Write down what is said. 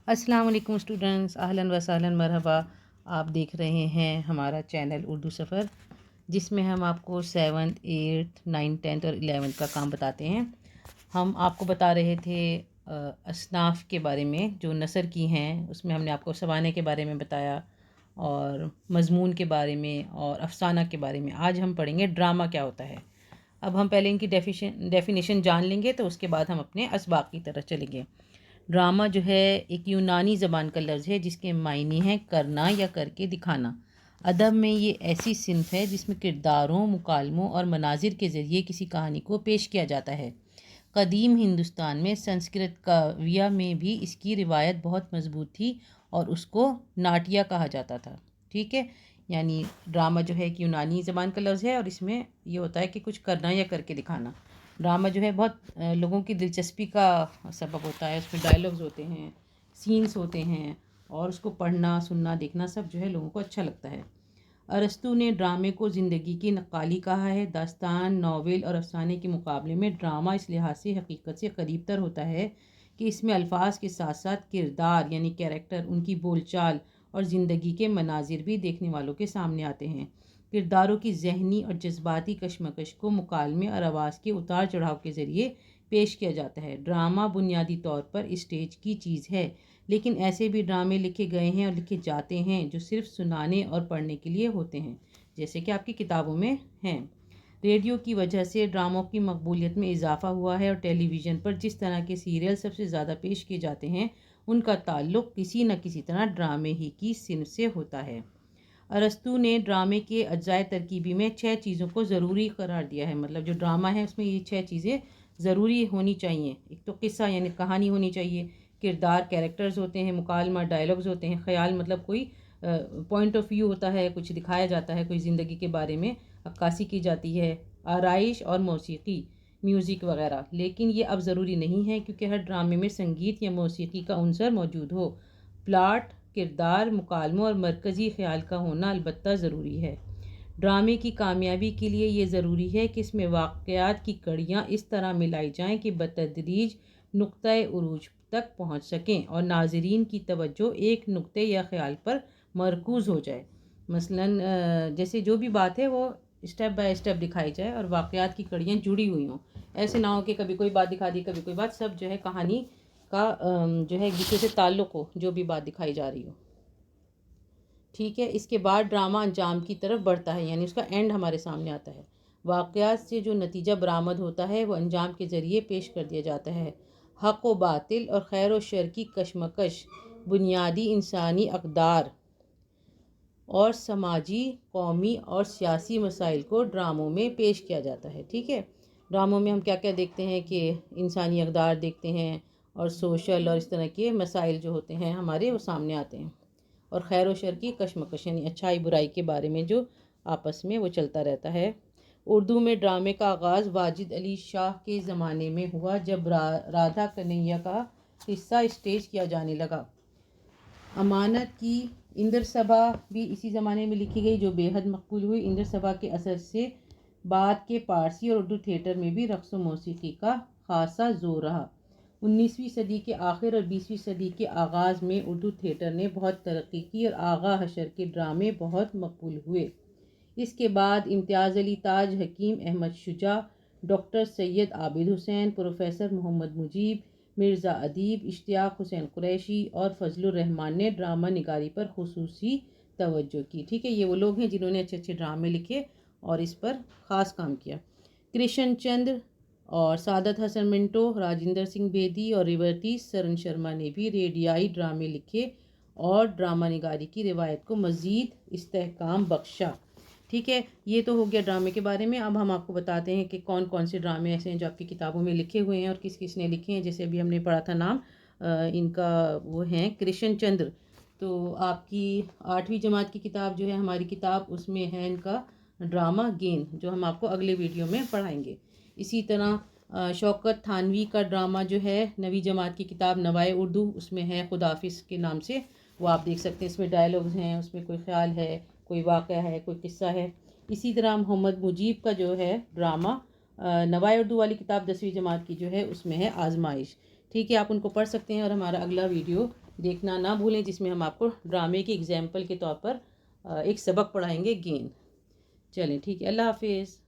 अस्सलाम वालेकुम स्टूडेंट्स, अहलन व सहलन मरहबा। आप देख रहे हैं हमारा चैनल उर्दू सफ़र, जिसमें हम आपको 7th 8th 9th 10th और 11th का काम बताते हैं। हम आपको बता रहे थे असनाफ़ के बारे में जो नसर की हैं, उसमें हमने आपको सवाने के बारे में बताया और मज़मून के बारे में और अफ़साना के बारे में। आज हम पढ़ेंगे ड्रामा क्या होता है। अब हम पहले इनकी डेफिनेशन जान लेंगे, तो उसके बाद हम अपने असबाक़ की तरफ चलेंगे। ड्रामा जो है एक यूनानी ज़बान का लफ्ज़ है जिसके मायने हैं करना या करके दिखाना। अदब में ये ऐसी सिन्फ है जिसमें किरदारों, मुकालमों और मनाजिर के ज़रिए किसी कहानी को पेश किया जाता है। कदीम हिंदुस्तान में संस्कृत काव्य में भी इसकी रिवायत बहुत मजबूत थी और उसको नाट्य कहा जाता था। ठीक है, यानी ड्रामा जो है एक यूनानी ज़बान का लफ्ज़ है और इसमें ये होता है कि कुछ करना या करके दिखाना। ड्रामा जो है बहुत लोगों की दिलचस्पी का सबब होता है। उसमें डायलॉग्स होते हैं, सीन्स होते हैं और उसको पढ़ना, सुनना, देखना सब जो है लोगों को अच्छा लगता है। अरस्तू ने ड्रामे को ज़िंदगी की नक्काली कहा है। दास्तान, नावल और अफसाने के मुकाबले में ड्रामा इस लिहाज से हकीकत से करीब तर होता है कि इसमें अल्फाज के साथ साथ किरदार यानी कैरेक्टर, उनकी बोलचाल और ज़िंदगी के मनाजिर भी देखने वालों के सामने आते हैं। किरदारों की जहनी और जज्बाती कशमकश को मुकालमे और आवाज़ के उतार चढ़ाव के ज़रिए पेश किया जाता है। ड्रामा बुनियादी तौर पर स्टेज की चीज़ है, लेकिन ऐसे भी ड्रामे लिखे गए हैं और लिखे जाते हैं जो सिर्फ सुनाने और पढ़ने के लिए होते हैं, जैसे कि आपकी किताबों में हैं। रेडियो की वजह से ड्रामों की मकबूलियत में इजाफ़ा हुआ है और टेलीविज़न पर जिस तरह के सीरियल सबसे ज़्यादा पेश किए जाते हैं, उनका ताल्लुक़ किसी न किसी तरह ड्रामे ही की सिन्फ से होता है। अरस्तू ने ड्रामे के अज्जाए तरकीबी में 6 चीज़ों को ज़रूरी करार दिया है। मतलब जो ड्रामा है उसमें ये 6 चीज़ें ज़रूरी होनी चाहिए। एक तो किस्सा यानी कहानी होनी चाहिए, किरदार कैरेक्टर्स होते हैं, मुकालमा डायलॉग्स होते हैं, ख़याल मतलब कोई पॉइंट ऑफ व्यू होता है, कुछ दिखाया जाता है, कोई ज़िंदगी के बारे में अक्कासी की जाती है, आराइश और मौसीकी, म्यूज़िक वगैरह। लेकिन ये अब ज़रूरी नहीं है क्योंकि हर ड्रामे में संगीत या मौसीकी का अंसर मौजूद हो। प्लाट, किरदार, मुकालमों और मरकज़ी ख़याल का होना अलबत्ता ज़रूरी है। ड्रामे की कामयाबी के लिए ये ज़रूरी है कि इसमें वाक़यात की कड़ियाँ इस तरह मिलाई जाएं कि बतदरीज नुक्ते उरूज तक पहुँच सकें और नाज़रीन की तवज्जो एक नुक्ते या ख़याल पर मरकूज़ हो जाए। मसलन जैसे जो भी बात है वो स्टेप बाय स्टेप दिखाई जाए और वाक़यात की कड़ियाँ जुड़ी हुई हों। ऐसे ना हो कि कभी कोई बात दिखा दी, कभी कोई बात, सब जो है कहानी का जो है एक दूसरे से ताल्लुक़ हो, जो भी बात दिखाई जा रही हो। ठीक है, इसके बाद ड्रामा अंजाम की तरफ बढ़ता है, यानी उसका एंड हमारे सामने आता है। वाक़यात से जो नतीजा बरामद होता है वो अंजाम के ज़रिए पेश कर दिया जाता है। हक़ व बातिल और खैर व शर की कशमकश, बुनियादी इंसानी अक़दार और समाजी, कौमी और सियासी मसाइल को ड्रामों में पेश किया जाता है। ठीक है, ड्रामों में हम क्या क्या देखते हैं कि इंसानी अक़दार देखते हैं और सोशल और इस तरह के मसाइल जो होते हैं हमारे, वो सामने आते हैं। और खैर व शर की कशमकश यानी अच्छाई बुराई के बारे में जो आपस में वो चलता रहता है। उर्दू में ड्रामे का आगाज़ वाजिद अली शाह के ज़माने में हुआ, जब राधा कन्हैया का किस्सा स्टेज किया जाने लगा। अमानत की इंद्र सभा भी इसी ज़माने में लिखी गई, जो बेहद मकबूल हुई। इंद्र सभा के असर से बाद के पारसी और उर्दू थिएटर में भी रक़्स व मौसीकी का ख़ासा ज़ोर रहा। 19वीं सदी के आखिर और 20वीं सदी के आगाज़ में उर्दू थिएटर ने बहुत तरक्की की और आगा हशर के ड्रामे बहुत मकबूल हुए। इसके बाद इम्तियाज़ अली, ताज हकीम, अहमद शुजा, डॉक्टर सैयद आबिद हुसैन, प्रोफेसर मोहम्मद मुजीब, मिर्ज़ा अदीब, इश्तियाक़ हुसैन कुरैशी और फजलुर रहमान ने ड्रामा निगारी पर खुसूसी तवज्जो की। ठीक है, ये वो लोग हैं जिन्होंने अच्छे अच्छे ड्रामे लिखे और इस पर ख़ास काम किया। कृष्ण चंद्र और सादत हसन मिंटो, राजिंदर सिंह बेदी और रिवर्टी सरन शर्मा ने भी रेडियाई ड्रामे लिखे और ड्रामा निगारी की रिवायत को मज़ीद इस्तेहकाम बख्शा। ठीक है, ये तो हो गया ड्रामे के बारे में। अब हम आपको बताते हैं कि कौन कौन से ड्रामे ऐसे हैं जो आपकी किताबों में लिखे हुए हैं और किस किस ने लिखे हैं। जैसे अभी हमने पढ़ा था नाम इनका, वो हैं कृष्ण चंद्र। तो आपकी 8वीं जमात की किताब जो है हमारी किताब, उसमें है इनका ड्रामा गेंद, जो हम आपको अगले वीडियो में पढ़ाएंगे। इसी तरह शौकत थानवी का ड्रामा जो है 9वीं जमात की किताब नवाए उर्दू, उसमें है खुदाफिज के नाम से, वो आप देख सकते हैं। इसमें डायलॉग्स हैं, उसमें कोई ख्याल है, कोई वाक़या है, कोई किस्सा है। इसी तरह मोहम्मद मुजीब का जो है ड्रामा नवाए उर्दू वाली किताब 10वीं जमात की जो है, उसमें है आजमाइश। ठीक है, आप उनको पढ़ सकते हैं और हमारा अगला वीडियो دیکھنا نہ بھولیں، جس میں ہم آپ کو ڈرامے کی اگزامپل کے طور پر ایک سبق پڑھائیں گے، گین۔ چلیں ٹھیک ہے، اللہ حافظ۔